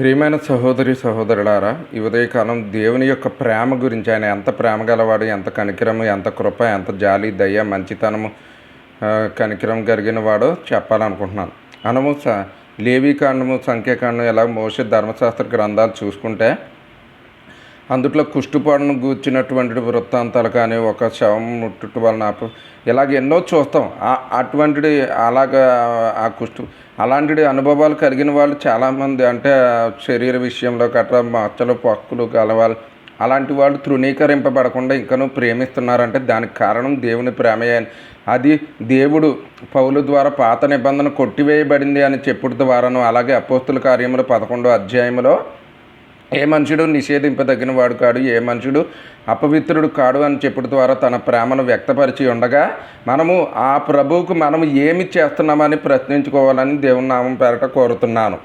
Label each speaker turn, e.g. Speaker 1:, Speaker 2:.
Speaker 1: ప్రియమైన సహోదరి సహోదరులారా, ఈ ఉదయకాలం దేవుని యొక్క ప్రేమ గురించి, ఆయన ఎంత ప్రేమ గలవాడు, ఎంత కనికరము, ఎంత కృప, ఎంత జాలి, దయ, మంచితనము, కనికరం కలిగిన వాడో చెప్పాలనుకుంటున్నాను. మనము లేవీకాండము, సంఖ్యాకాండం, ఇలా మోషే ధర్మశాస్త్ర గ్రంథాలు చూసుకుంటే అందుట్లో కుష్టుపాడును గూర్చినటువంటి వృత్తాంతాలు కానీ, ఒక శవం ముట్టుట వలన ఇలాగ ఎన్నో చూస్తాం. అటువంటి అలాగా అలాంటి అనుభవాలు కలిగిన వాళ్ళు చాలామంది, అంటే శరీర విషయంలో గట్రా మచ్చలు పక్కులు గలవాళ్ళు, అలాంటి వాళ్ళు తృణీకరింపబడకుండా ఇంకనూ ప్రేమిస్తున్నారంటే దానికి కారణం దేవుని ప్రేమయే. అది దేవుడు పౌలు ద్వారా పాత నిబంధన కొట్టివేయబడింది అని చెప్పుడు ద్వారాను, అలాగే అపోస్తుల కార్యములు 11వ అధ్యాయంలో ఏ మనుషుడు నిషేధింపదగిన వాడు కాడు, ఏ మనుషుడు అపవిత్రుడు కాడు అని చెప్పుడు ద్వారా తన ప్రేమను వ్యక్తపరిచి ఉండగా, మనము ఆ ప్రభువుకు మనము ఏమి చేస్తున్నామని ప్రశ్నించుకోవాలని దేవుని నామం పేరట కోరుతున్నాను.